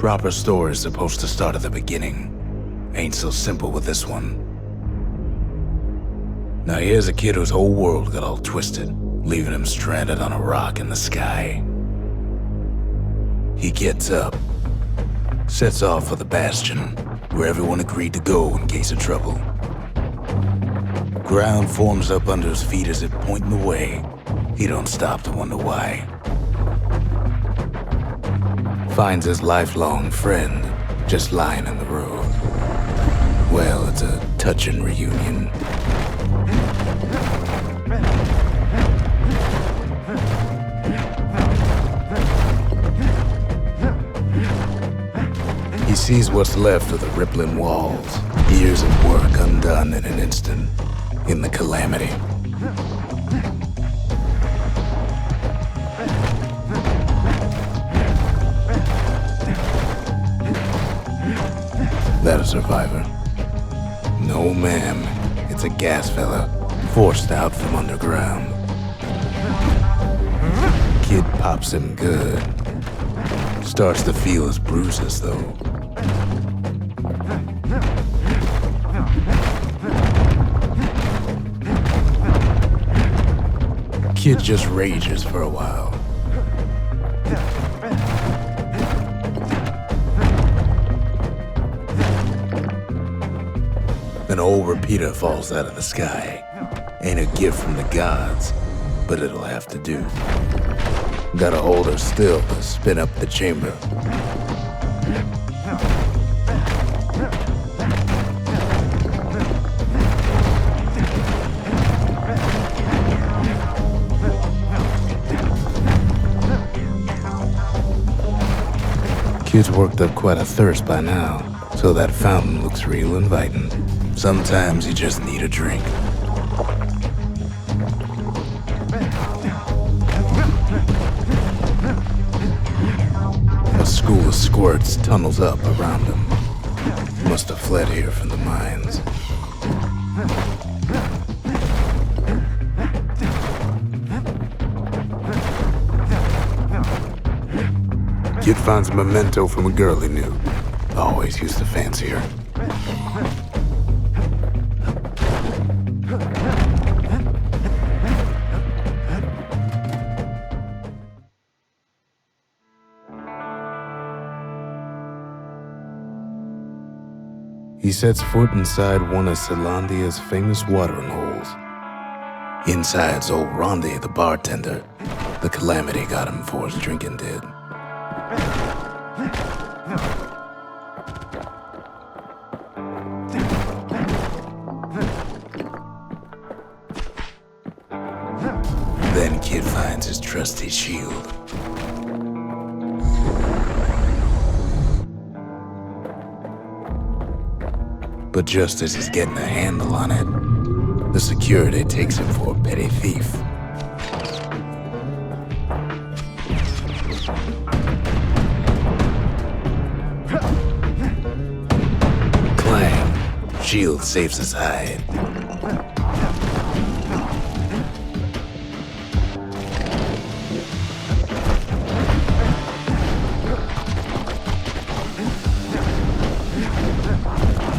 Proper story's supposed to start at the beginning. Ain't so simple with this one. Now here's a kid whose whole world got all twisted, leaving him stranded on a rock in the sky. He gets up, sets off for the Bastion, where everyone agreed to go in case of trouble. Ground forms up under his feet as if pointing the way. He don't stop to wonder why. Finds his lifelong friend just lying in the road. Well, it's a touching reunion. He sees what's left of the rippling walls, years of work undone in an instant, in the calamity. That a survivor? No, ma'am. It's a gas fella, forced out from underground. Kid pops him good. Starts to feel his bruises, though. Kid just rages for a while. An old repeater falls out of the sky. Ain't a gift from the gods, but it'll have to do. Gotta hold her still to spin up the chamber. Kid's worked up quite a thirst by now, so that fountain looks real inviting. Sometimes you just need a drink. A school of squirts tunnels up around him. Must have fled here from the mines. Kid finds a memento from a girl he knew. Always used to fancy her. He sets foot inside one of Celandia's famous watering holes. Inside's old Rondi, the bartender. The calamity got him before his drinking did. Then Kid finds his trusty shield. But just as he's getting a handle on it, the security takes him for a petty thief. Clang! Shield saves his hide.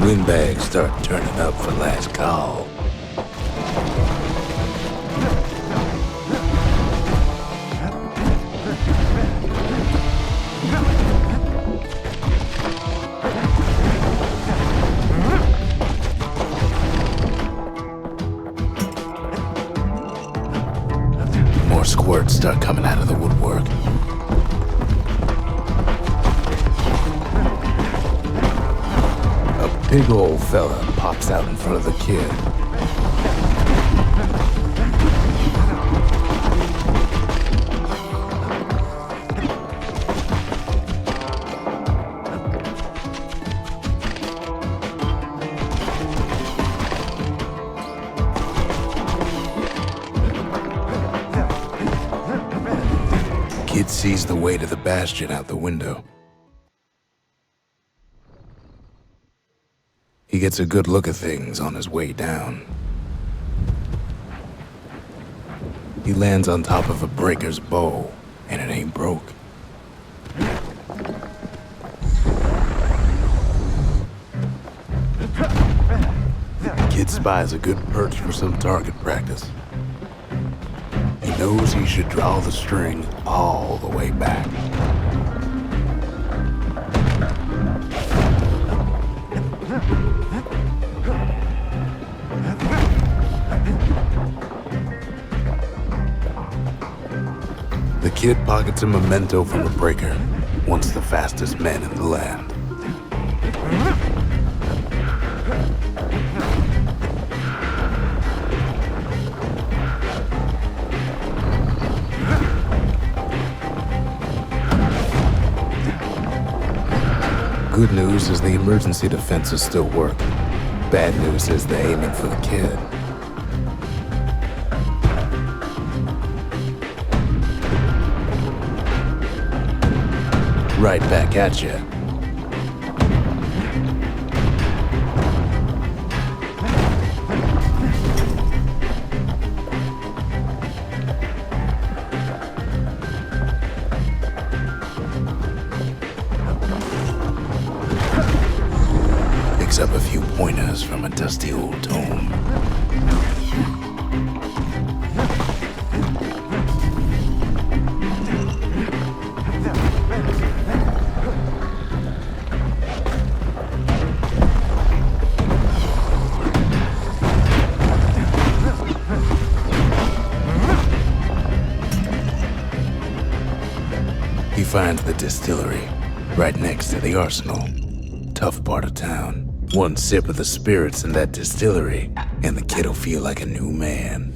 Windbags start turning up for last call. More squirts start coming out of the woodwork. Big old fella pops out in front of the kid. Kid sees the way to the Bastion out the window. He gets a good look at things on his way down. He lands on top of a breaker's bow, and it ain't broke. kid spies a good perch for some target practice. He knows he should draw the string all the way back. The kid pockets a memento from a breaker, once the fastest man in the land. Good news is the emergency defenses still work. Bad news is they're aiming for the kid. Right back at you. Picks up a few pointers from a dusty old tome. He finds the distillery, right next to the arsenal. Tough part of town. One sip of the spirits in that distillery, and the kid'll feel like a new man.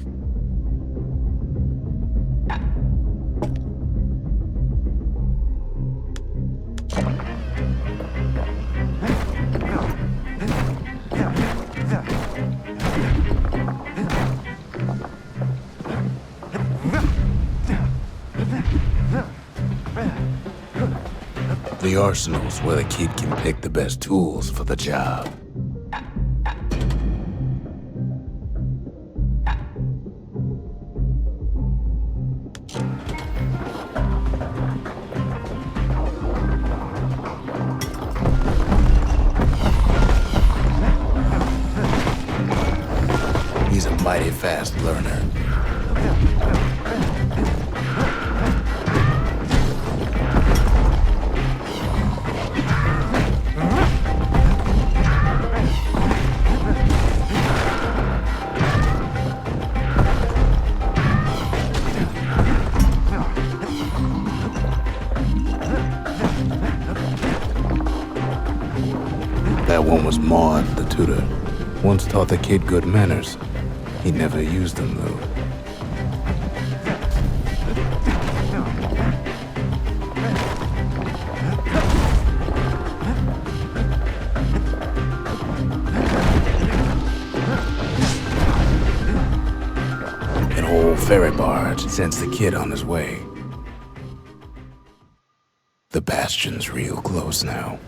The arsenal's where the kid can pick the best tools for the job. He's a mighty fast learner. That one was Maud, the tutor. Once taught the kid good manners. He never used them, though. An old ferry barge sends the kid on his way. The Bastion's real close now.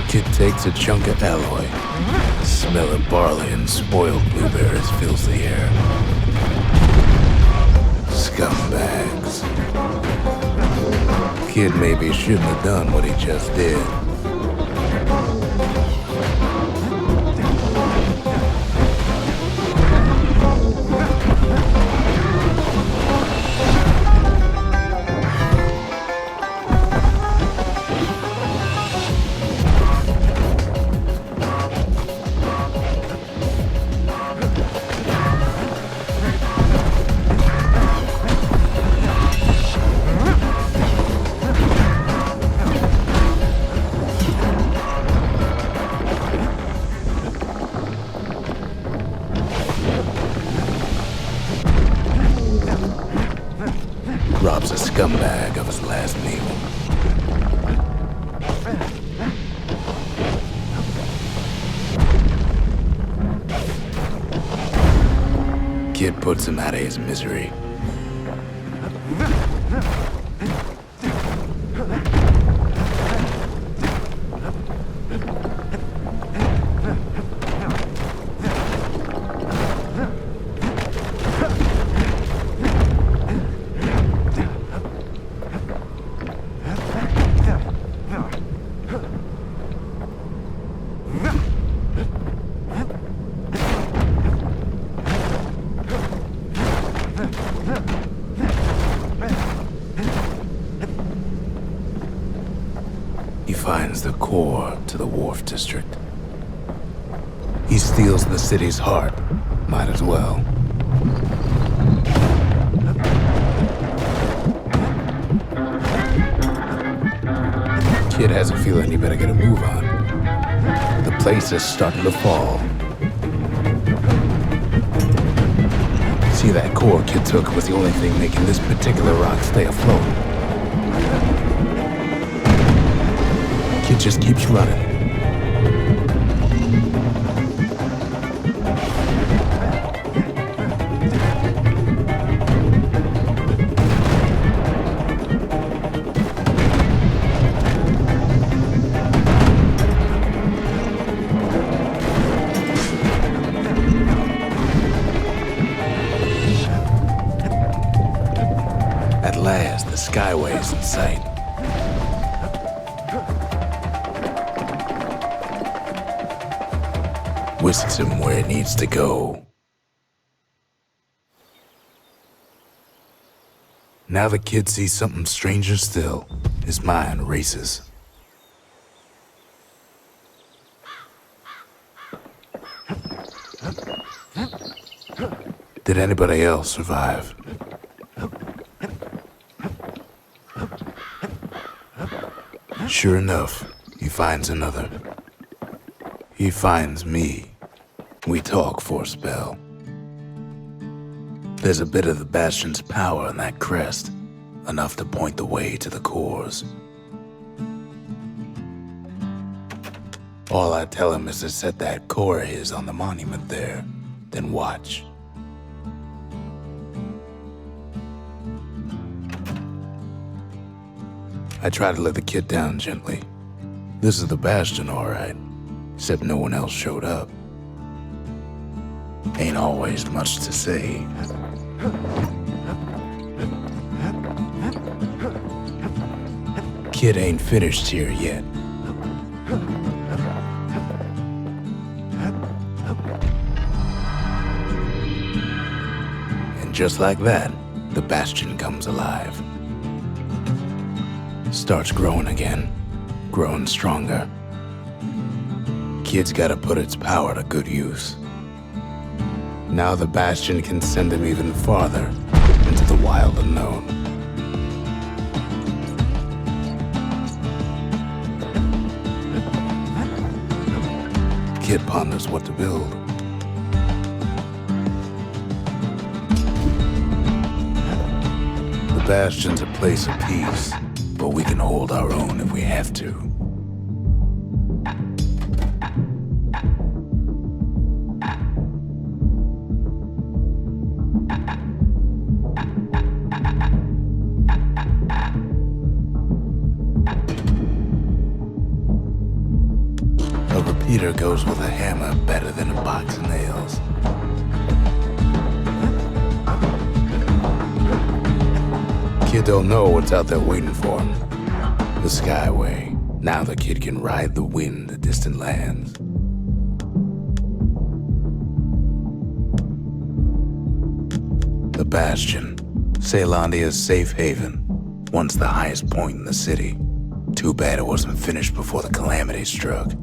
Kid takes a chunk of alloy. Smell of barley and spoiled blueberries fills the air. Scumbags. Kid maybe shouldn't have done what he just did. scumbag of his last meal. Kid puts him out of his misery. He finds the core to the Wharf District. He steals the city's heart. Might as well. Kid has a feeling he better get a move on. The place is starting to fall. See, that core Kid took was the only thing making this particular rock stay afloat. Kid just keeps running. At last, the Skyway's in sight. Whisks him where it needs to go. Now the kid sees something stranger still. His mind races. Did anybody else survive? Sure enough, he finds another. He finds me. We talk for a spell. There's a bit of the Bastion's power in that crest, enough to point the way to the cores. All I tell him is to set that core of his on the monument there, then watch. I try to let the kid down gently. This is the Bastion, all right, except no one else showed up. Ain't always much to say. Kid ain't finished here yet. And just like that, the Bastion comes alive. Starts growing again, growing stronger. Kid's gotta put its power to good use. Now the Bastion can send him even farther into the wild unknown. Kid ponders what to build. The Bastion's a place of peace, but we can hold our own if we have to. A repeater goes with a hammer better than a box of nails. Kid don't know what's out there waiting for him. The Skyway. Now the kid can ride the wind to distant lands. The Bastion. Caelandia's safe haven. Once the highest point in the city. Too bad it wasn't finished before the calamity struck.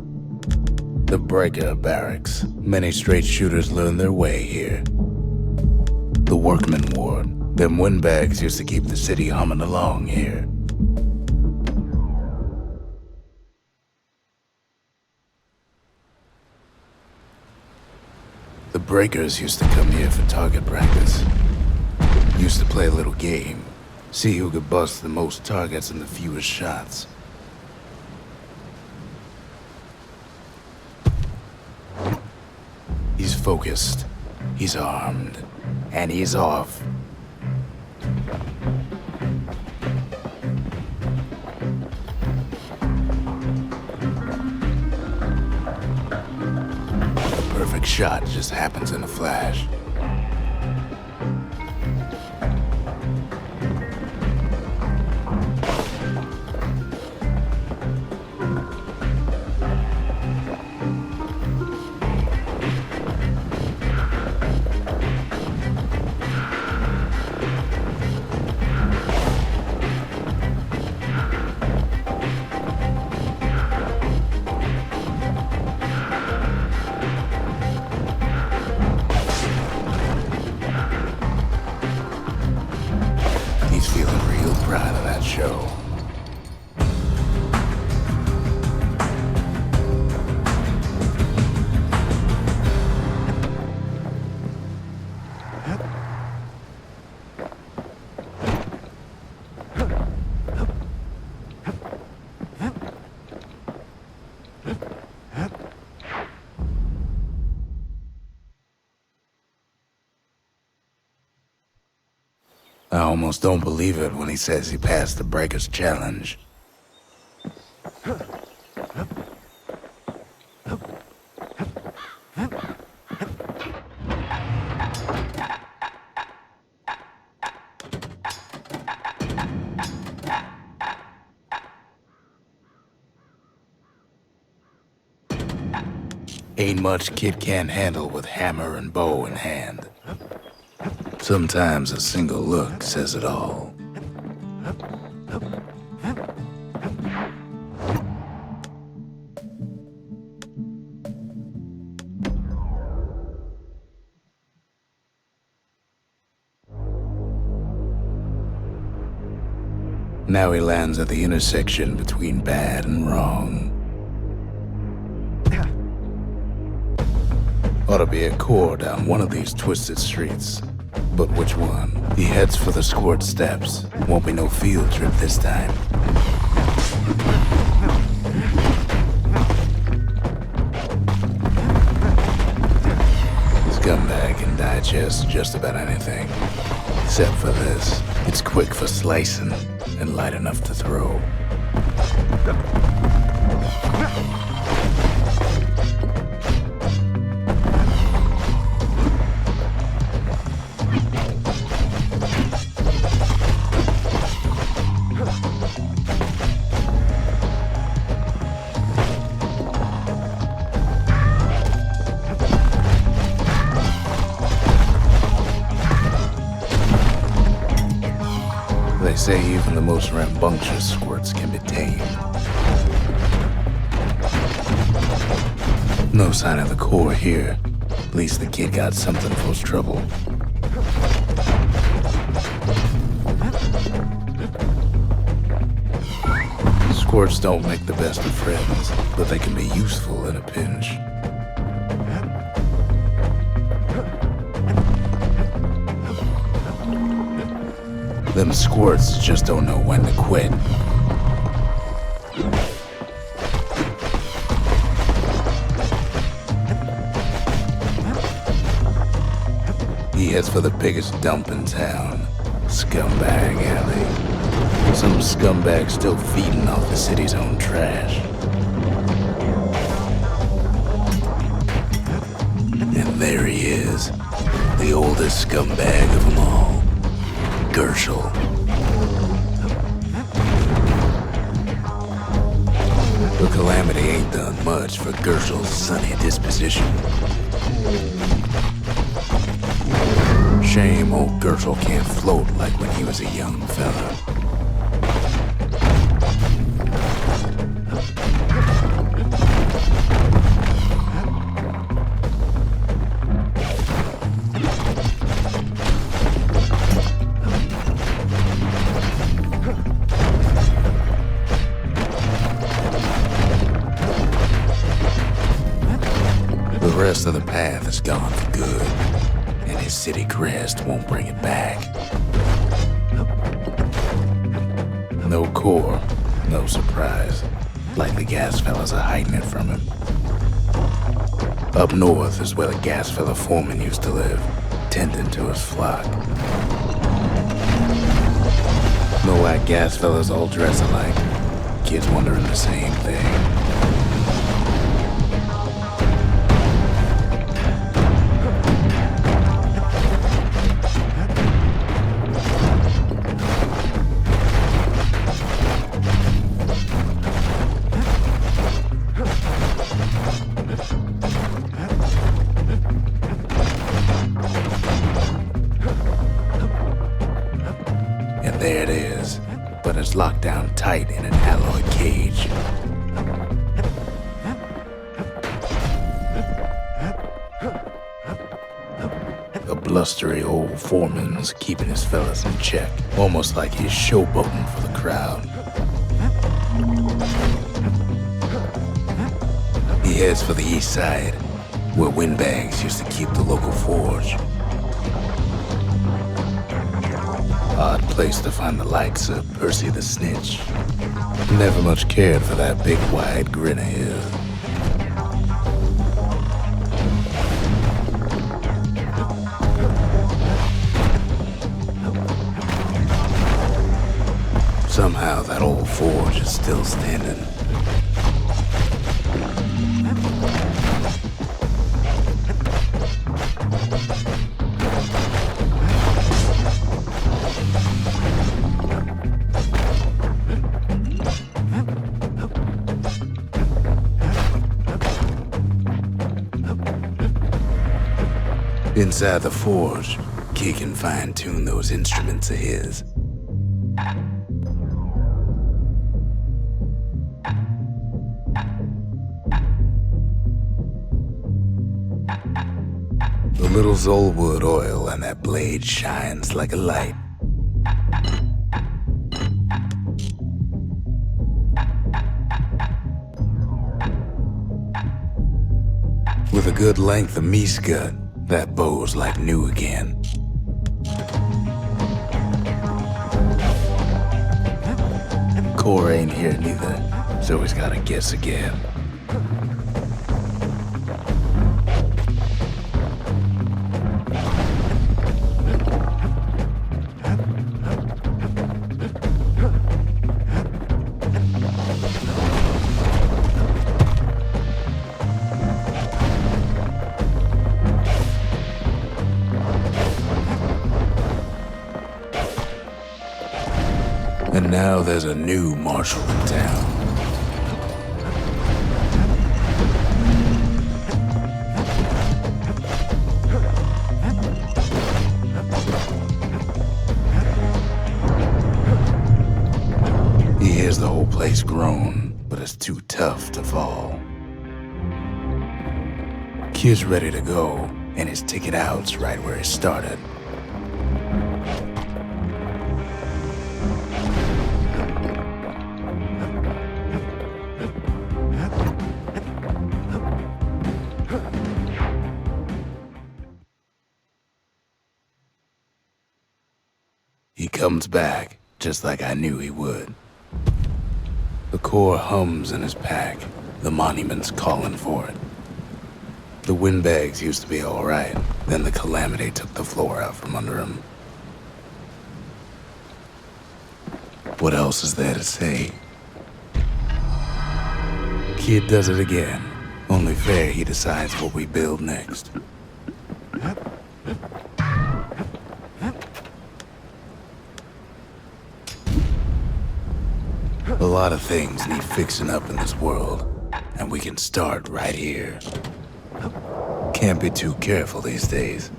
The Breaker Barracks. Many straight shooters learned their way here. The Workman Ward. Them windbags used to keep the city humming along here. The Breakers used to come here for target practice. Used to play a little game. See who could bust the most targets in the fewest shots. He's focused, he's armed, and he's off. The perfect shot just happens in a flash. He's feeling real proud of that show. I almost don't believe it when he says he passed the Breaker's challenge. Ain't much kid can't handle with hammer and bow in hand. Sometimes a single look says it all. Now he lands at the intersection between bad and wrong. Ought to be a core down one of these twisted streets. But which one? He heads for the squirt steps. Won't be no field trip this time. Scumbag can digest just about anything. Except for this. It's quick for slicing and light enough to throw. They say even the most rambunctious squirts can be tamed. No sign of the core here. At least the kid got something for his trouble. Squirts don't make the best of friends, but they can be useful in a pinch. Them squirts just don't know when to quit. He heads for the biggest dump in town, Scumbag Alley. Some scumbag still feeding off the city's own trash. And there he is, the oldest scumbag of them all. Gershel. The calamity ain't done much for Gershel's sunny disposition. Shame old Gershel can't float like when he was a young fella. The rest of the path is gone for good, and his city crest won't bring it back. No core, no surprise. Like the gas fellas are hiding it from him. Up north is where the gas fella foreman used to live, tending to his flock. Know why gas fellas all dress alike? Kids wondering the same thing. And there it is, but it's locked down tight in an alloy cage. A blustery old foreman's keeping his fellas in check, almost like he's showboating for the crowd. He heads for the east side, where windbags used to keep the local forge. Odd place to find the likes of Percy the Snitch. Never much cared for that big wide grin of his. Somehow that old forge is still standing. Inside the forge, Kid can fine-tune those instruments of his. The little Zolwood oil on that blade shines like a light. With a good length of meat gut, that bow's like new again. Core ain't here neither, so he's gotta guess again. And now there's a new marshal in town. He hears the whole place groan, but it's too tough to fall. Kid's ready to go, and his ticket out's right where he started. He comes back, just like I knew he would. The core hums in his pack. The monument's calling for it. The windbags used to be all right. Then the calamity took the floor out from under him. What else is there to say? Kid does it again. Only fair he decides what we build next. A lot of things need fixing up in this world, and we can start right here. Can't be too careful these days.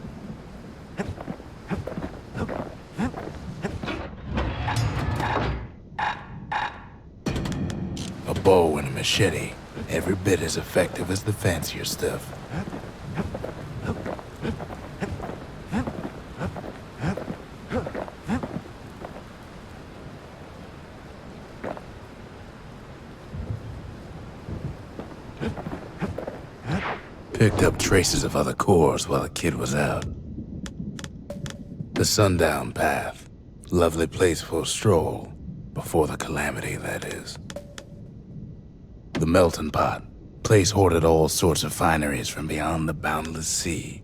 A bow and a machete, every bit as effective as the fancier stuff. Picked up traces of other cores while the kid was out. The sundown path, lovely place for a stroll, Before the calamity, that is. The melting pot. Place hoarded all sorts of fineries from beyond the boundless sea.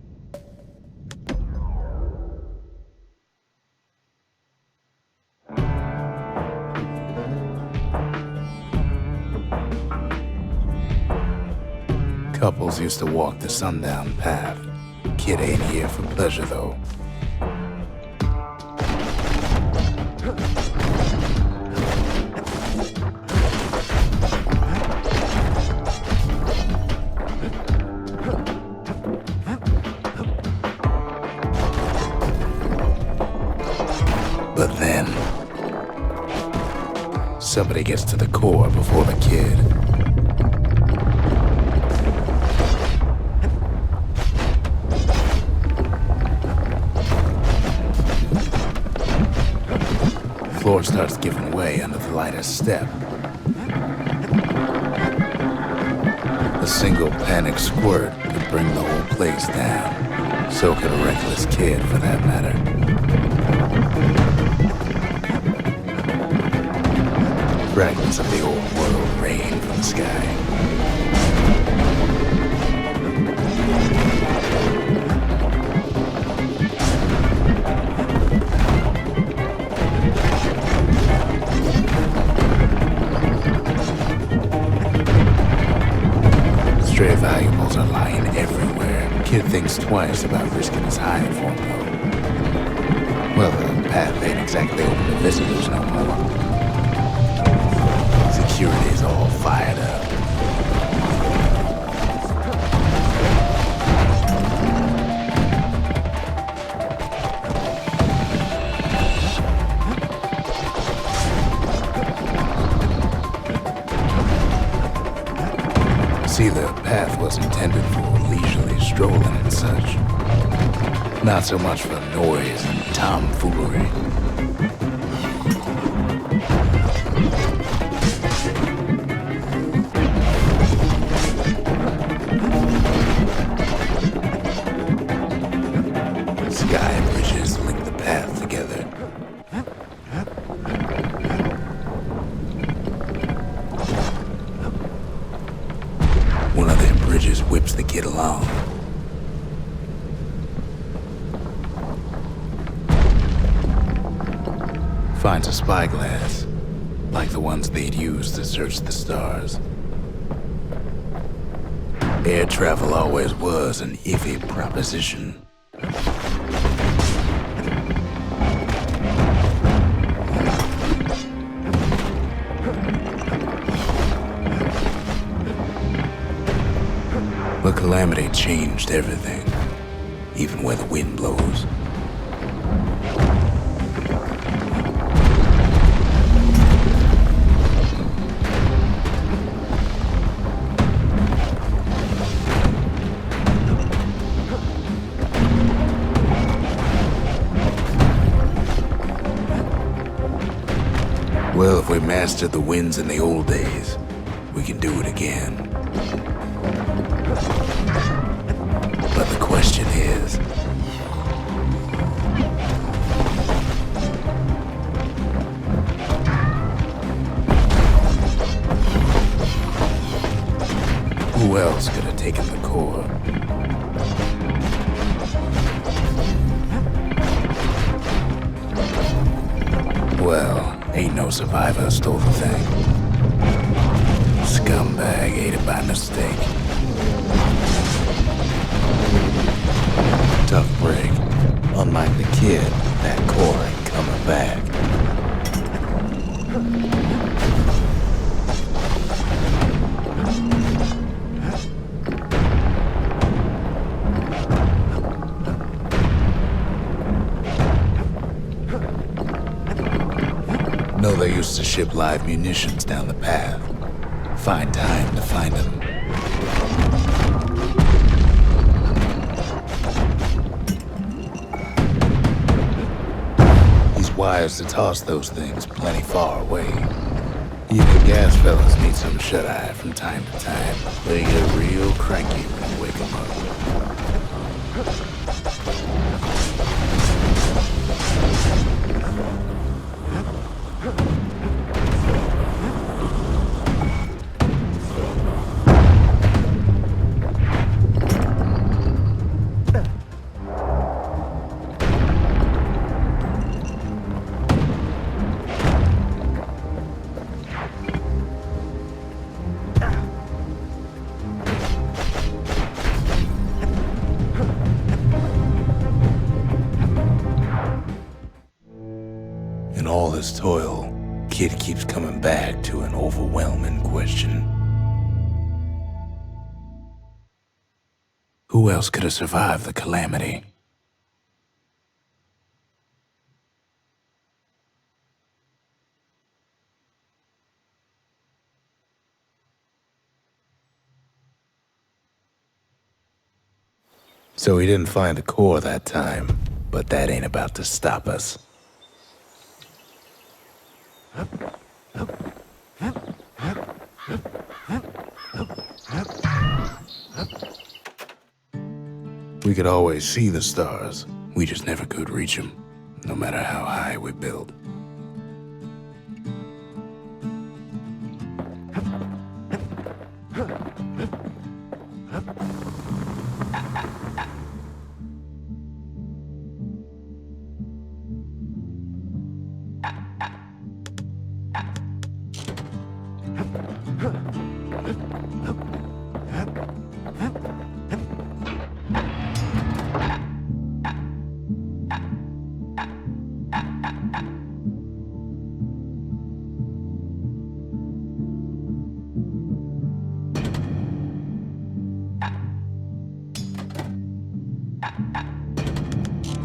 Couples used to walk the sundown path. Kid ain't here for pleasure, though. But then, somebody gets to the core before the kid. Floor starts giving way under the lightest step. A single panic squirt could bring the whole place down. So could a reckless kid, for that matter. Fragments of the old world rain from the sky. Stray valuables are lying everywhere. Kid thinks twice about risking his hide for him, though. Well, the path ain't exactly open to visitors no more. Security's all fired up. See, the path was intended for leisurely strolling and such. Not so much for noise and tomfoolery. Sky bridges link the path together. One of them bridges whips the kid along. Finds a spyglass, like the ones they'd use to search the stars. Air travel always was an iffy proposition. The calamity changed everything, even where the wind blows. Well, if we mastered the winds in the old days, we can do it again. But the question is, who else could have taken the core? Well, ain't no survivor stole the thing. Scumbag ate it by mistake. Tough break. Unlike the kid, that core ain't coming back. No, they used to ship live munitions down the path. Find time to find them. Wires to toss those things plenty far away. Even gas fellas need some shut-eye from time to time. They get real cranky when you wake them up. his toil, Kid keeps coming back to an overwhelming question. Who else could have survived the calamity? So he didn't find the core that time, but that ain't about to stop us. We could always see the stars, we just never could reach them, no matter how high we built.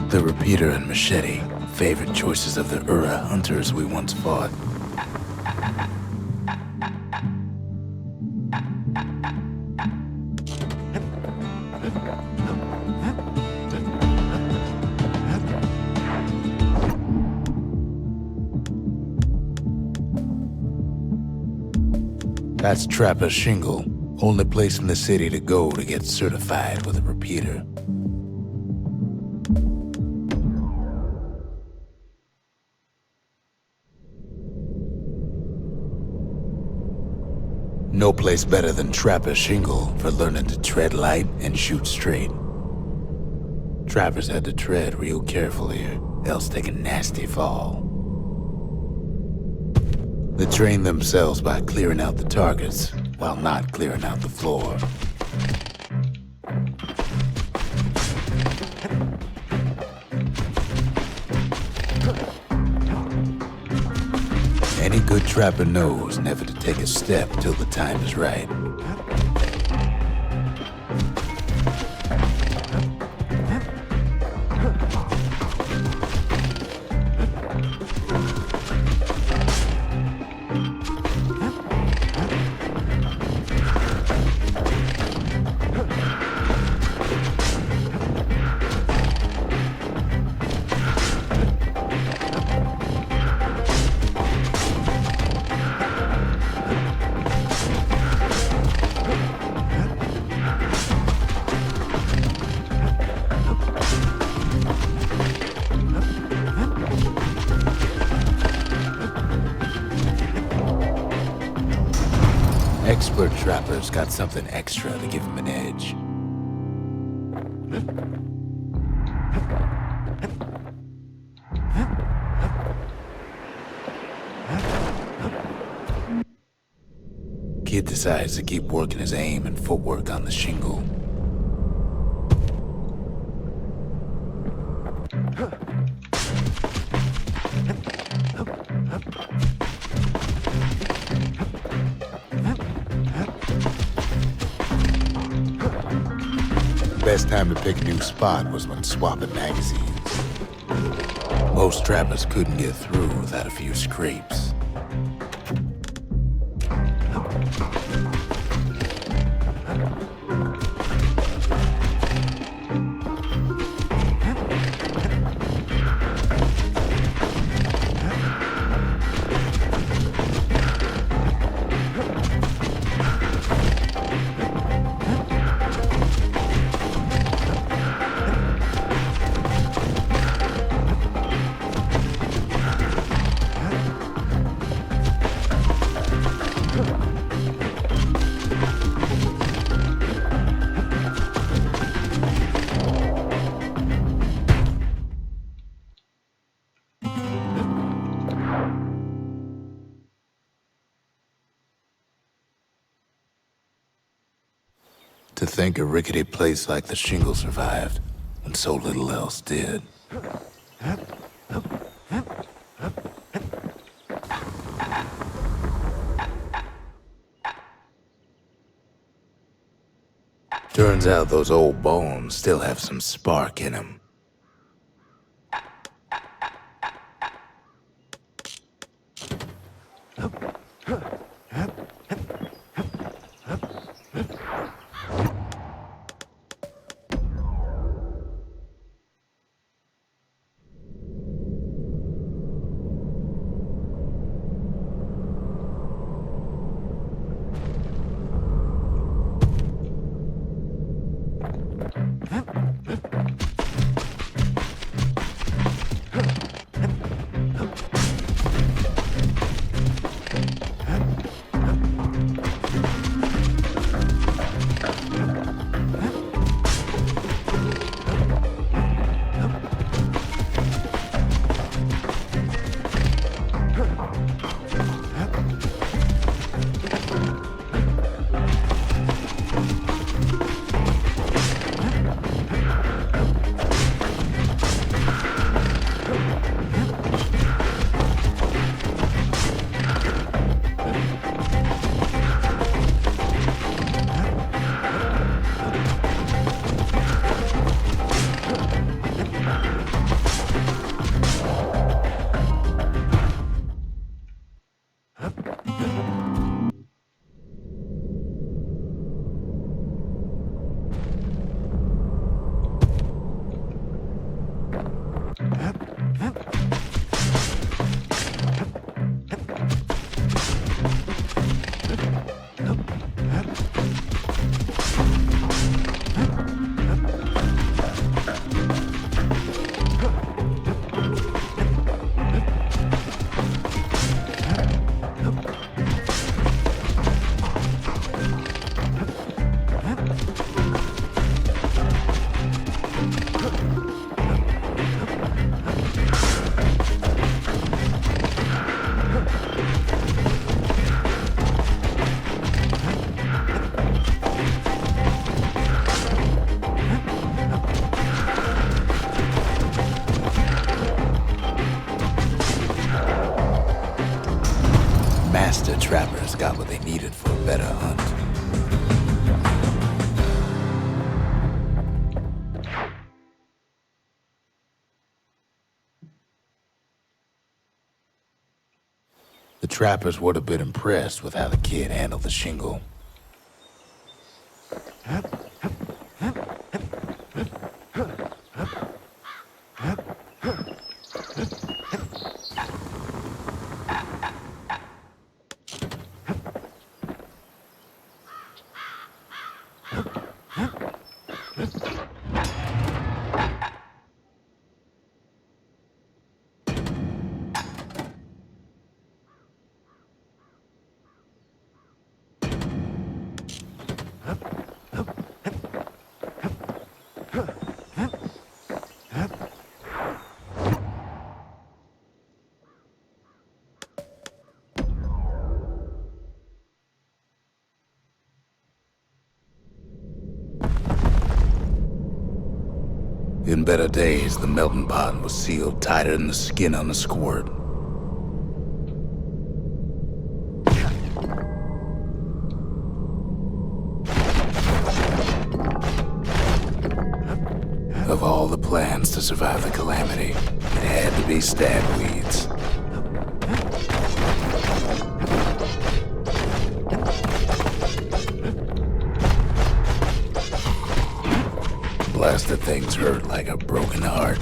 The repeater and machete, favorite choices of the Ura hunters we once fought. That's Trapper's Shingle, only place in the city to go to get certified with a repeater. No place better than Trapper's Shingle for learning to tread light and shoot straight. Trappers had to tread real careful here, else take a nasty fall. They train themselves by clearing out the targets, while not clearing out the floor. Any good trapper knows never to take a step till the time is right. Expert trappers got something extra to give them an edge. Kid decides to keep working his aim and footwork on the shingle. Best time to pick a new spot was when swapping magazines. Most trappers couldn't get through without a few scrapes. To think a rickety place like the shingle survived, when so little else did. Turns out those old bones still have some spark in them. Master trappers got what they needed for a better hunt. The trappers would have been impressed with how the kid handled the shingle. In better days, the melting pot was sealed tighter than the skin on a squirt. Of all the plans to survive the calamity, it had to be stab weeds. Blasted things hurt like a broken heart.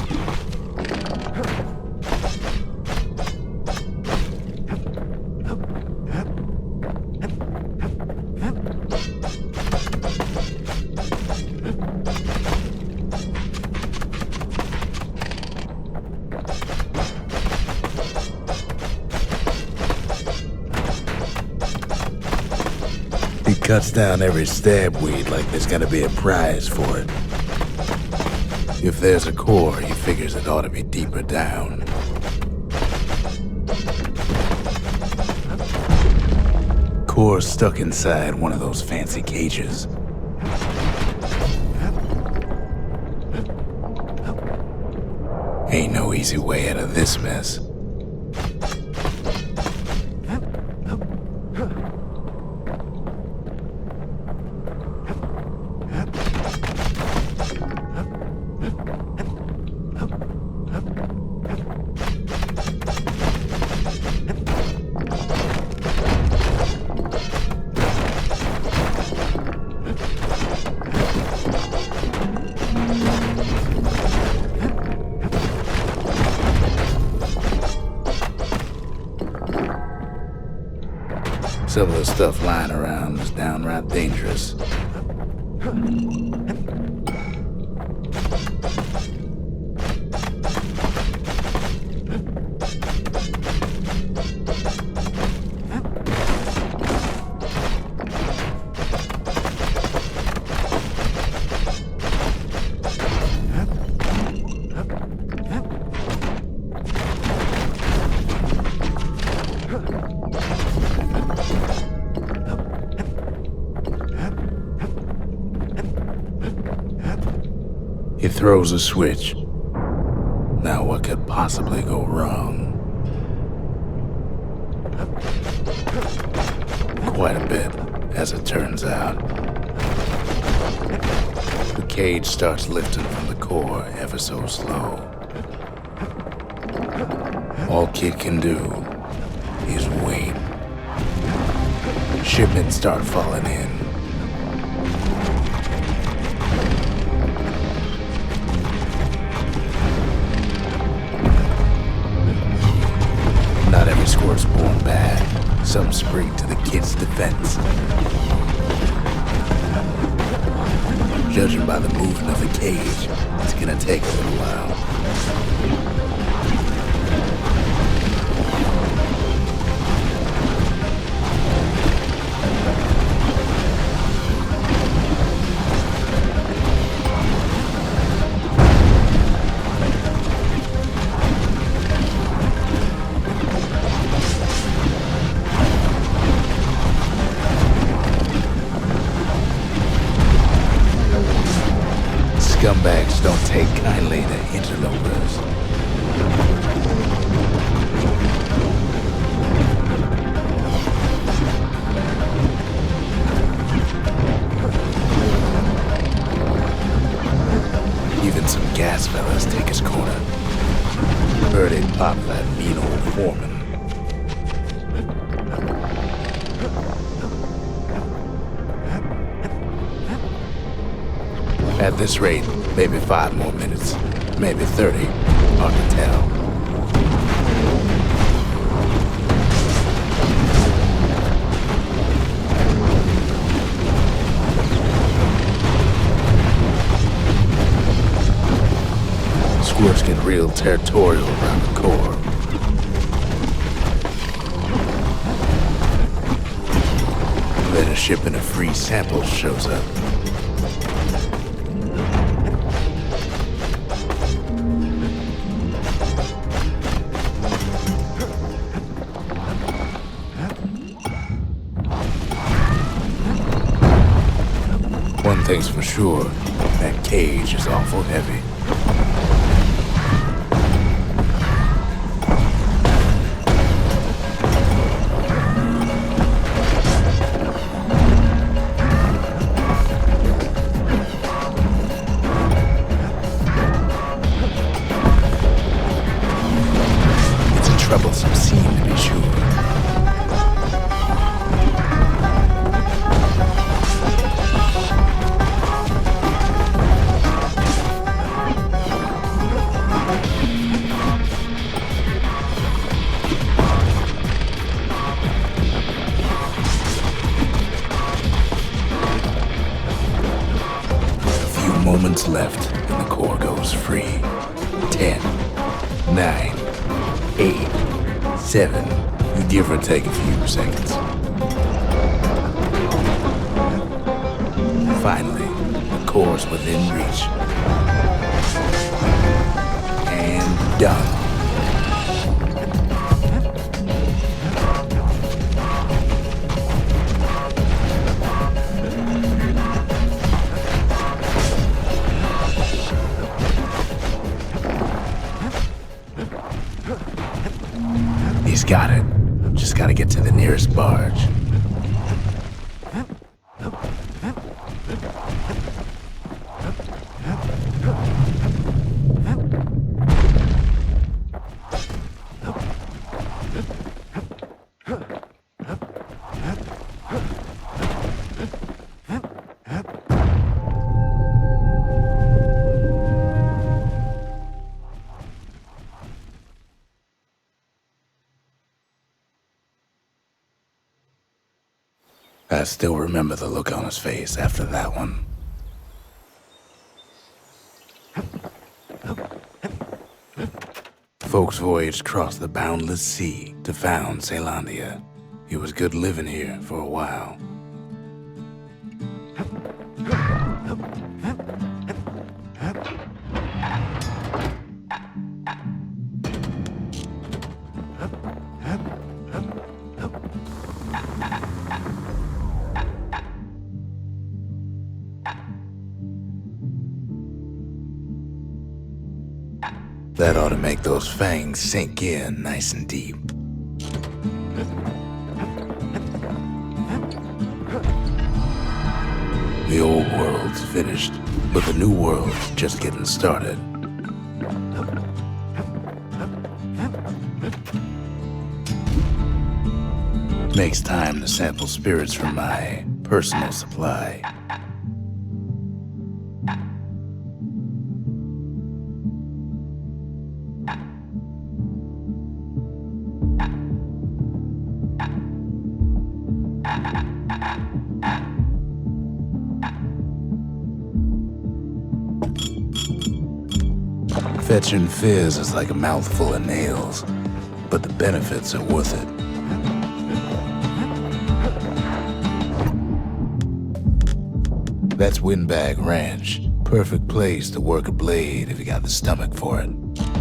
He cuts down every stab weed like there's gonna be a prize for it. If there's a core, he figures it ought to be deeper down. Core's stuck inside one of those fancy cages. Ain't no easy way out of this mess. Some of the stuff lying around is downright dangerous. He throws a switch. Now what could possibly go wrong? Quite a bit, as it turns out. The cage starts lifting from the core ever so slow. All Kid can do is wait. Shipments start falling in. Not every squirt's born bad. Some spring to the kid's defense. Judging by the movement of the cage, it's gonna take a little while. Scumbags don't take kindly to interlopers. Even some gas fellas take his corner. Heard it pop that mean old foreman. At this rate, maybe 5 more minutes, maybe 30, hard to tell. Squirts get real territorial around the core. Then a shipment of free samples shows up. One thing's for sure, that cage is awful heavy. It's a troublesome scene to be sure. Moments left and the core goes free. 10, 9, 8, 7, give or take a few seconds. Finally, the core's within reach. And done. He's got it. Just gotta get to the nearest barge. I still remember the look on his face after that one. Folks voyaged across the boundless sea to found Celandia. It was good living here for a while. That ought to make those fangs sink in nice and deep. The old world's finished, but the new world's just getting started. Makes time to sample spirits from my personal supply. Fetching fizz is like a mouthful of nails, but the benefits are worth it. That's Windbag Ranch. Perfect place to work a blade if you got the stomach for it.